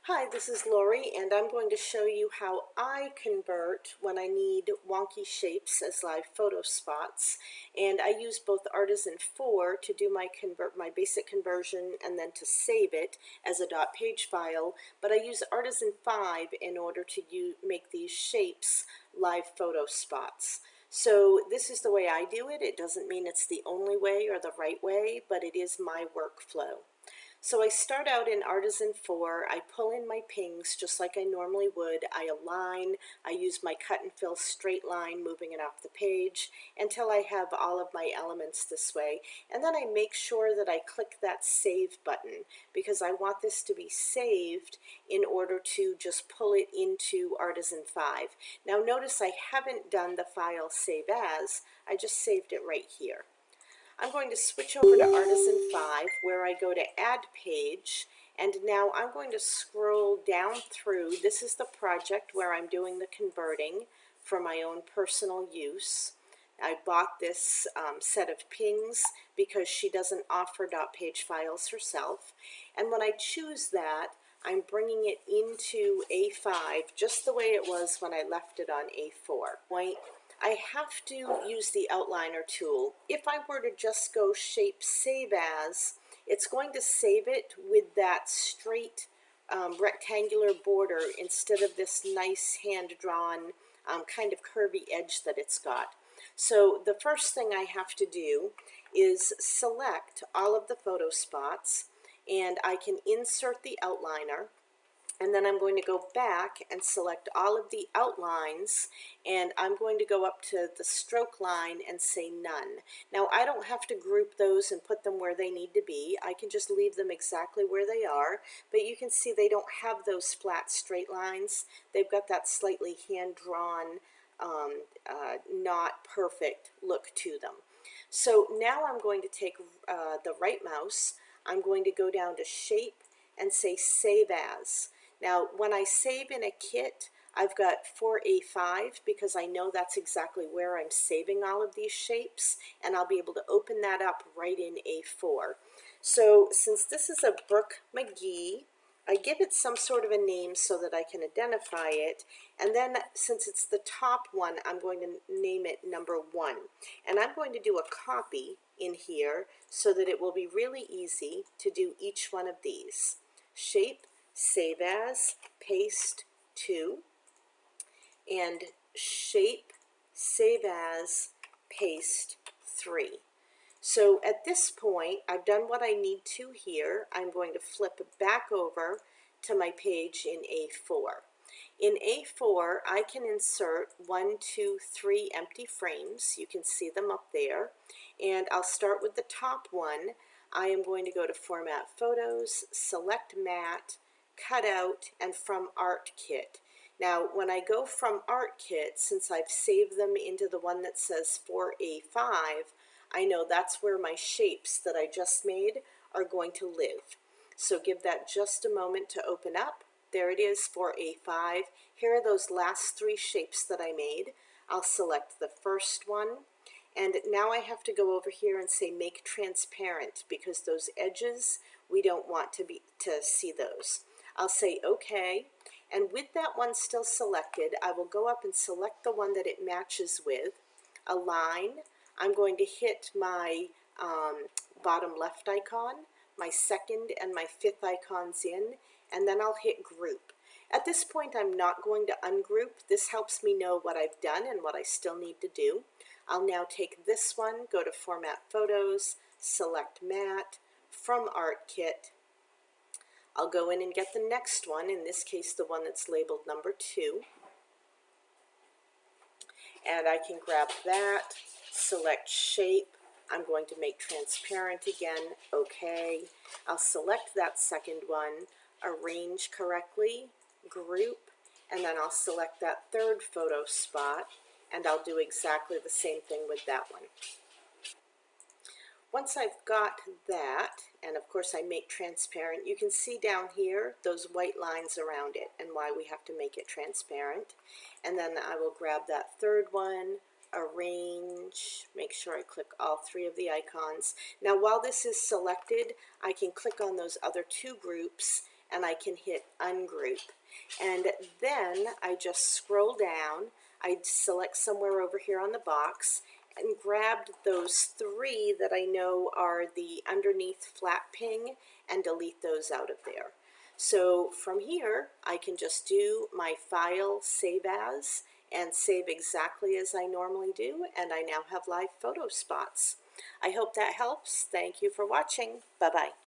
Hi, this is Lori, and I'm going to show you how I convert when I need wonky shapes as live photo spots. And I use both Artisan 4 to do my basic conversion and then to save it as a .page file, but I use Artisan 5 in order to make these shapes live photo spots. So this is the way I do it. It doesn't mean it's the only way or the right way, but it is my workflow. So I start out in Artisan 4, I pull in my pings just like I normally would, I align, I use my cut and fill straight line moving it off the page until I have all of my elements this way, and then I make sure that I click that save button because I want this to be saved in order to just pull it into Artisan 5. Now notice I haven't done the file save as, I just saved it right here. I'm going to switch over to Artisan 5 where I go to Add Page, and now I'm going to scroll down through. This is the project where I'm doing the converting for my own personal use. I bought this set of pings because she doesn't offer .page files herself, and when I choose that, I'm bringing it into A5 just the way it was when I left it on A4. I have to use the outliner tool. If I were to just go shape save as, it's going to save it with that straight rectangular border instead of this nice hand-drawn kind of curvy edge that it's got. So the first thing I have to do is select all of the photo spots, and I can insert the outliner. And then I'm going to go back and select all of the outlines, and I'm going to go up to the stroke line and say none. Now I don't have to group those and put them where they need to be. I can just leave them exactly where they are, but you can see they don't have those flat straight lines. They've got that slightly hand-drawn, not perfect look to them. So now I'm going to take the right mouse, I'm going to go down to Shape and say Save As. Now, when I save in a kit, I've got 4A5 because I know that's exactly where I'm saving all of these shapes, and I'll be able to open that up right in A4. So since this is a Brooke McGee, I give it some sort of a name so that I can identify it, and then since it's the top one, I'm going to name it number 1. And I'm going to do a copy in here so that it will be really easy to do each one of these. Shape, save as, paste 2, and shape, save as, paste 3. So at this point, I've done what I need to here. I'm going to flip back over to my page in A4. In A4, I can insert 1, 2, 3 empty frames. You can see them up there. And I'll start with the top one. I am going to go to Format Photos, select Matte, Cut Out, and from Art Kit. Now, when I go from Art Kit, since I've saved them into the one that says 4A5, I know that's where my shapes that I just made are going to live. So give that just a moment to open up. There it is, 4A5. Here are those last 3 shapes that I made. I'll select the first one, and now I have to go over here and say make transparent because those edges, we don't want to see those. I'll say OK, and with that one still selected, I will go up and select the one that it matches with, align. I'm going to hit my bottom left icon, my second and my 5th icons in, and then I'll hit group. At this point, I'm not going to ungroup. This helps me know what I've done and what I still need to do. I'll now take this one, go to Format Photos, select Matte, from Art Kit. I'll go in and get the next one, in this case the one that's labeled number 2. And I can grab that, select Shape. I'm going to make transparent again, OK. I'll select that second one, arrange correctly, group, and then I'll select that third photo spot, and I'll do exactly the same thing with that one. Once I've got that, and of course I make transparent, you can see down here those white lines around it and why we have to make it transparent. And then I will grab that third one, arrange, make sure I click all 3 of the icons. Now while this is selected, I can click on those other 2 groups and I can hit ungroup. And then I just scroll down, I select somewhere over here on the box, and grabbed those three that I know are the underneath flat ping and delete those out of there. So from here, I can just do my file save as and save exactly as I normally do, and I now have live photo spots. I hope that helps. Thank you for watching. Bye-bye.